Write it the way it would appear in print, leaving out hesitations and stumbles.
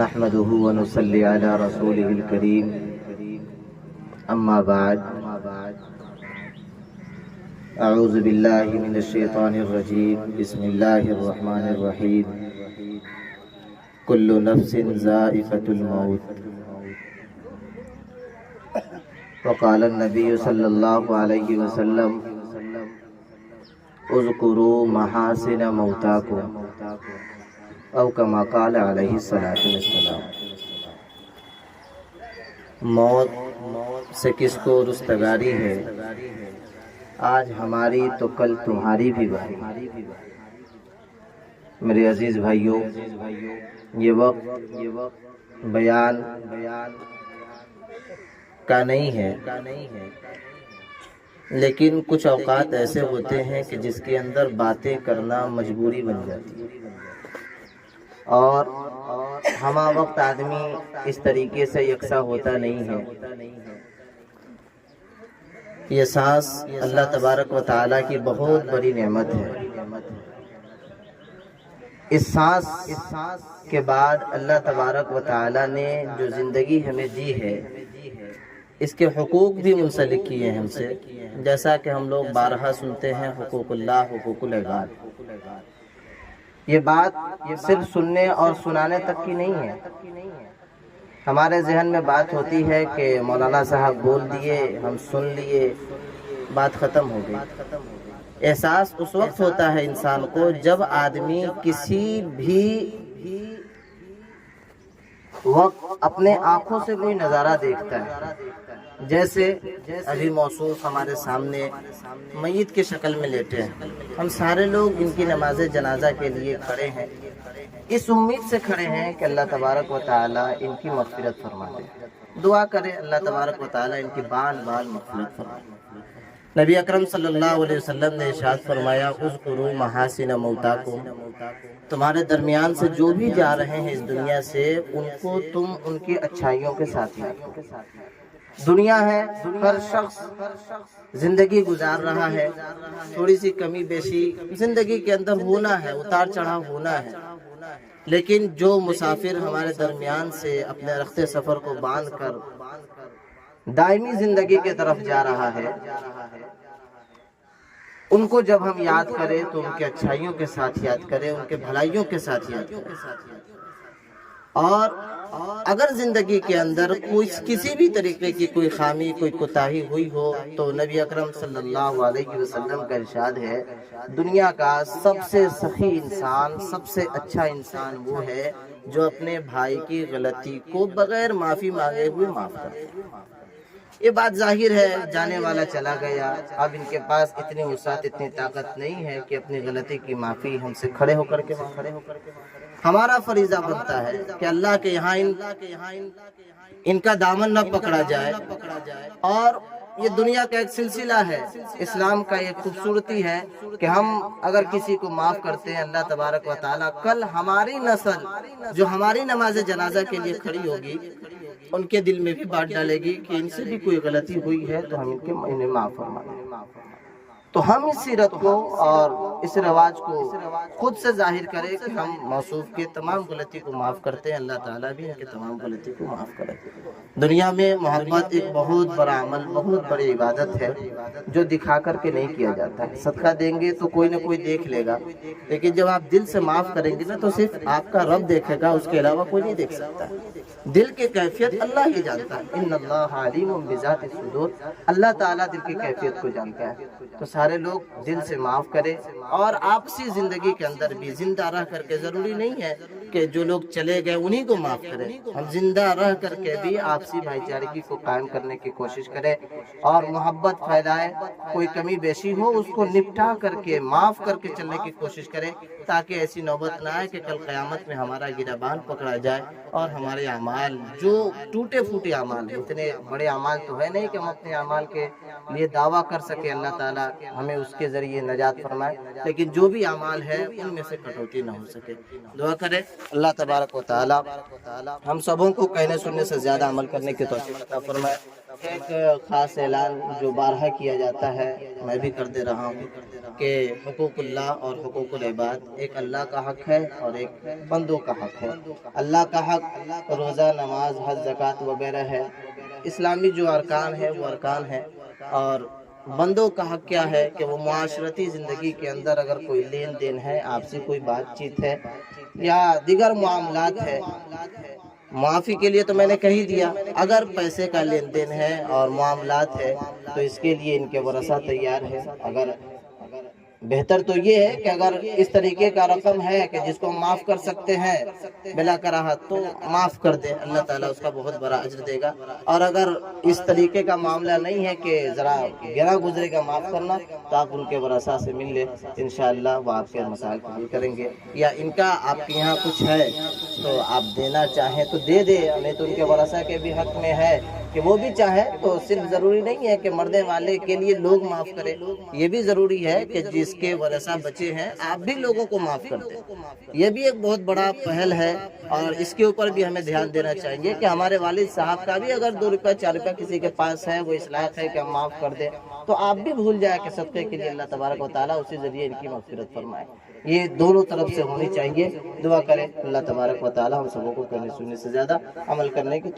نحمده ونصلي على رسوله الكريم اما بعد اعوذ باللہ من الشیطان الرجیم بسم اللہ الرحمن الرحیم کل نفس ذائقۃ الموت وقال النبی صلی اللہ علیہ وسلم اذکروا محاسن موتاکم او کما قال علیہ السلام۔ موت سے کس کو رستگاری ہے، آج ہماری تو کل تمہاری بھی باری۔ میرے عزیز بھائیوں، یہ وقت بیان کا نہیں ہے، لیکن کچھ اوقات ایسے ہوتے ہیں کہ جس کے اندر باتیں کرنا مجبوری بن جاتی ہے، اور ہمہ وقت آدمی اس طریقے سے یکساں ہوتا نہیں ہے۔ یہ سانس اللہ تبارک و تعالیٰ کی بہت بڑی نعمت ہے۔ اس سانس کے بعد اللہ تبارک و تعالیٰ نے جو زندگی ہمیں دی ہے، اس کے حقوق بھی منسلک کیے ہیں ہم سے، جیسا کہ ہم لوگ بارہا سنتے ہیں، حقوق اللہ، حقوق العباد۔ یہ بات صرف سننے اور سنانے تک کی نہیں ہے۔ ہمارے ذہن میں بات ہوتی ہے کہ مولانا صاحب بول دیے، ہم سن لیے، بات ختم ہو گئی۔ احساس اس وقت ہوتا ہے انسان کو جب آدمی کسی بھی وقت اپنے آنکھوں سے کوئی نظارہ دیکھتا ہے، جیسے ابھی موصوف ہمارے سامنے میت کی شکل میں لیٹے ہیں، ہم سارے لوگ ان کی نماز جنازہ کے لیے کھڑے ہیں، اس امید سے کھڑے ہیں کہ اللہ تبارک و تعالیٰ ان کی مغفرت فرما دے۔ دعا کرے اللہ تبارک و تعالیٰ ان کی بال بال مغفرت فرما دے۔ نبی اکرم صلی اللہ علیہ وسلم نے ارشاد فرمایا اذکروا محاسن موتاکم، تمہارے درمیان سے جو بھی جا رہے ہیں اس دنیا سے، ان کو تم ان کی اچھائیوں کے ساتھ یاد کرو۔ دنیا ہے، ہر شخص زندگی گزار رہا ہے، تھوڑی سی کمی بیشی زندگی کے اندر ہونا ہے، اتار چڑھاؤ ہونا ہے، لیکن جو مسافر ہمارے درمیان سے اپنے رخت سفر کو باندھ کر دائمی زندگی کی طرف جا رہا ہے، ان کو جب ہم یاد کریں تو ان کے اچھائیوں کے ساتھ یاد کریں، ان کے بھلائیوں کے ساتھ یاد کریں۔ اور اگر زندگی کے اندر کسی بھی طریقے کی کوئی خامی، کوئی کوتاہی ہوئی ہو، تو نبی اکرم صلی اللہ علیہ وسلم کا ارشاد ہے دنیا کا سب سے سخی انسان، سب سے اچھا انسان وہ ہے جو اپنے بھائی کی غلطی کو بغیر معافی مانگے ہوئے معاف کرے۔ یہ بات ظاہر ہے، جانے والا چلا گیا، اب ان کے پاس اتنی وسعت، اتنی طاقت نہیں ہے کہ اپنی غلطی کی معافی ہم سے کھڑے ہو کر کے ہمارا فریضہ بنتا ہے کہ اللہ کے یہاں ان کا دامن نہ پکڑا جائے۔ اور یہ دنیا کا ایک سلسلہ ہے، اسلام کا ایک خوبصورتی ہے کہ ہم اگر کسی کو معاف کرتے ہیں، اللہ تبارک و تعالیٰ کل ہماری نسل جو ہماری نماز جنازہ کے لیے کھڑی ہوگی، ان کے دل میں بھی بات ڈالے گی کہ ان سے بھی کوئی غلطی ہوئی ہے تو ہم انہیں معاف فرما دیں۔ تو ہم اس سیرت کو اور اس رواج کو خود سے ظاہر کریں کہ ہم موصوف کے تمام غلطی کو معاف کرتے ہیں، اللہ تعالیٰ بھی ان کے تمام غلطی کو معاف کرے۔ دنیا میں محبت ایک بہت بڑا عمل، بہت بڑی عبادت ہے جو دکھا کر کے نہیں کیا جاتا ہے۔ صدقہ دیں گے تو کوئی نہ کوئی دیکھ لے گا، لیکن جب آپ دل سے معاف کریں گے نا تو صرف آپ کا رب دیکھے گا، اس کے علاوہ کوئی نہیں دیکھ سکتا۔ دل کی کیفیت اللہ ہی جانتا ہے، ان اللہ علیم بذات الصدور، اللہ تعالیٰ دل کی کیفیت کو جانتا ہے۔ تو سارے لوگ دل سے معاف کریں، اور آپسی زندگی کے اندر بھی زندہ رہ کر کے، ضروری نہیں ہے کہ جو لوگ چلے گئے انہی کو معاف کریں، ہم زندہ رہ کر کے بھی آپسی بھائی چارگی کو قائم کرنے کی کوشش کریں اور محبت پھیلائیں۔ کوئی کمی بیشی ہو اس کو نپٹا کر کے، معاف کر کے چلنے کی کوشش کریں، تاکہ ایسی نوبت نہ آئے کہ کل قیامت میں ہمارا گریبان پکڑا جائے اور ہمارے اعمال جو ٹوٹے پھوٹے اعمال ہیں، اتنے بڑے اعمال تو ہے نہیں کہ ہم اپنے اعمال کے لیے دعویٰ کر سکے، اللہ تعالیٰ ہمیں اس کے ذریعے نجات فرمائے، لیکن جو بھی اعمال ہے ان میں سے کٹوتی نہ ہو سکے۔ دعا کریں اللہ تبارک و تعالی ہم سبوں کو کہنے سننے سے زیادہ عمل کرنے کی توفیق عطا فرمائے۔ ایک خاص اعلان جو بارہا کیا جاتا ہے میں بھی کر دے رہا ہوں کہ حقوق اللہ اور حقوق العباد ایک اللہ کا حق ہے اور ایک بندوں کا حق ہے۔ اللہ کا حق روزہ، نماز، حج، زکوٰۃ وغیرہ ہے، اسلامی جو ارکان ہے وہ ارکان ہے، اور بندوں کا حق کیا ہے کہ وہ معاشرتی زندگی کے اندر اگر کوئی لین دین ہے، آپسی کوئی بات چیت ہے یا دیگر معاملات ہے، معافی کے لیے تو میں نے کہی دیا، اگر پیسے کا لین دین ہے اور معاملات ہے تو اس کے لیے ان کے ورثہ تیار ہے۔ اگر بہتر تو یہ ہے کہ اگر اس طریقے کا رقم ہے کہ جس کو معاف کر سکتے ہیں بلا کراہت تو معاف کر دیں، اللہ تعالیٰ اس کا بہت بڑا اجر دے گا۔ اور اگر اس طریقے کا معاملہ نہیں ہے کہ ذرا گرا گزرے گا معاف کرنا، تو آپ ان کے ورثہ سے مل لیں، انشاءاللہ وہ آپ کے مسائل کو حل کریں گے۔ یا ان کا آپ کے یہاں کچھ ہے تو آپ دینا چاہیں تو دے دیں، نہیں تو ان کے ورثہ کے بھی حق میں ہے کہ وہ بھی چاہے تو صرف ضروری نہیں ہے کہ مرنے والے کے لیے لوگ معاف کریں، یہ بھی ضروری ہے کہ جس کے ورثہ بچے ہیں آپ بھی لوگوں کو معاف کر دیں۔ یہ بھی ایک بہت بڑا پہل ہے، اور اس کے اوپر بھی ہمیں دھیان دینا چاہیے کہ ہمارے والد صاحب کا بھی اگر 2 روپے 4 روپے کسی کے پاس ہے، وہ اس لائق ہے کہ ہم معاف کر دیں، تو آپ بھی بھول جائے کہ صدقے کے لیے اللہ تبارک و تعالیٰ اسی ذریعے ان کی مغفرت فرمائے۔ یہ دونوں طرف سے ہونی چاہیے۔ دعا کریں اللہ تبارک و تعالیٰ ہم سبوں کو کہنے سننے سے زیادہ عمل کرنے کی